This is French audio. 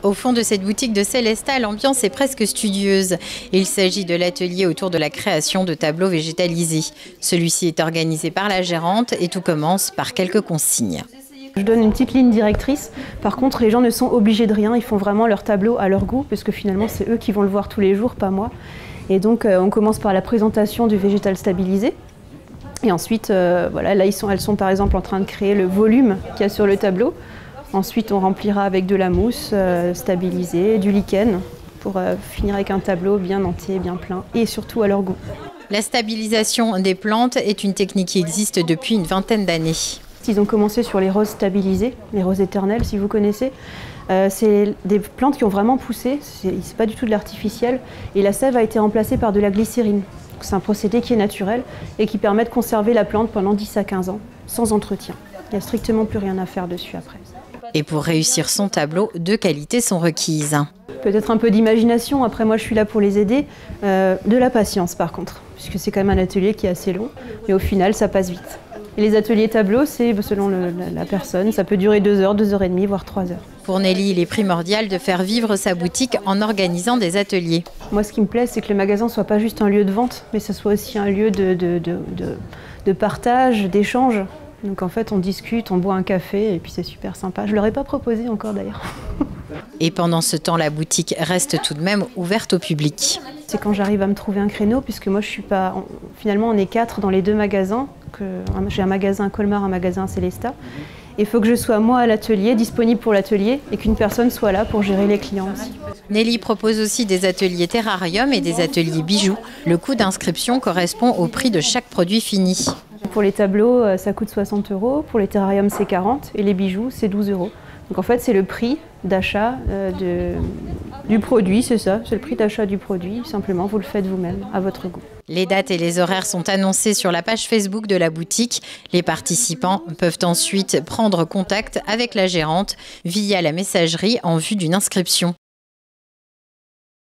Au fond de cette boutique de Célesta, l'ambiance est presque studieuse. Il s'agit de l'atelier autour de la création de tableaux végétalisés. Celui-ci est organisé par la gérante et tout commence par quelques consignes. Je donne une petite ligne directrice. Par contre, les gens ne sont obligés de rien. Ils font vraiment leur tableau à leur goût, puisque finalement, c'est eux qui vont le voir tous les jours, pas moi. Et donc, on commence par la présentation du végétal stabilisé. Et ensuite, voilà, là, elles sont par exemple en train de créer le volume qu'il y a sur le tableau. Ensuite, on remplira avec de la mousse stabilisée, du lichen, pour finir avec un tableau bien entier, bien plein, et surtout à leur goût. La stabilisation des plantes est une technique qui existe depuis une vingtaine d'années. Ils ont commencé sur les roses stabilisées, les roses éternelles, si vous connaissez. C'est des plantes qui ont vraiment poussé, c'est pas du tout de l'artificiel, et la sève a été remplacée par de la glycérine. C'est un procédé qui est naturel et qui permet de conserver la plante pendant 10 à 15 ans, sans entretien. Il n'y a strictement plus rien à faire dessus après. Et pour réussir son tableau, 2 qualités sont requises. Peut-être un peu d'imagination, après moi je suis là pour les aider. De la patience par contre, puisque c'est quand même un atelier qui est assez long, mais au final ça passe vite. Et les ateliers tableaux, c'est selon la personne, ça peut durer 2 heures, 2 heures et demie, voire 3 heures. Pour Nelly, il est primordial de faire vivre sa boutique en organisant des ateliers. Moi ce qui me plaît, c'est que le magasin ne soit pas juste un lieu de vente, mais ce soit aussi un lieu de partage, d'échange. Donc en fait, on discute, on boit un café et puis c'est super sympa. Je ne leur ai pas proposé encore d'ailleurs. Et pendant ce temps, la boutique reste tout de même ouverte au public. C'est quand j'arrive à me trouver un créneau, puisque moi je suis pas... Finalement, on est 4 dans les 2 magasins. J'ai un magasin à Colmar, un magasin à Célesta. Il faut que je sois moi à l'atelier, disponible pour l'atelier, et qu'une personne soit là pour gérer les clients aussi. Nelly propose aussi des ateliers terrarium et des ateliers bijoux. Le coût d'inscription correspond au prix de chaque produit fini. Pour les tableaux, ça coûte 60 €, pour les terrariums c'est 40 et les bijoux c'est 12 €. Donc en fait c'est le prix d'achat du produit, c'est ça, c'est le prix d'achat du produit, simplement vous le faites vous-même à votre goût. Les dates et les horaires sont annoncés sur la page Facebook de la boutique. Les participants peuvent ensuite prendre contact avec la gérante via la messagerie en vue d'une inscription.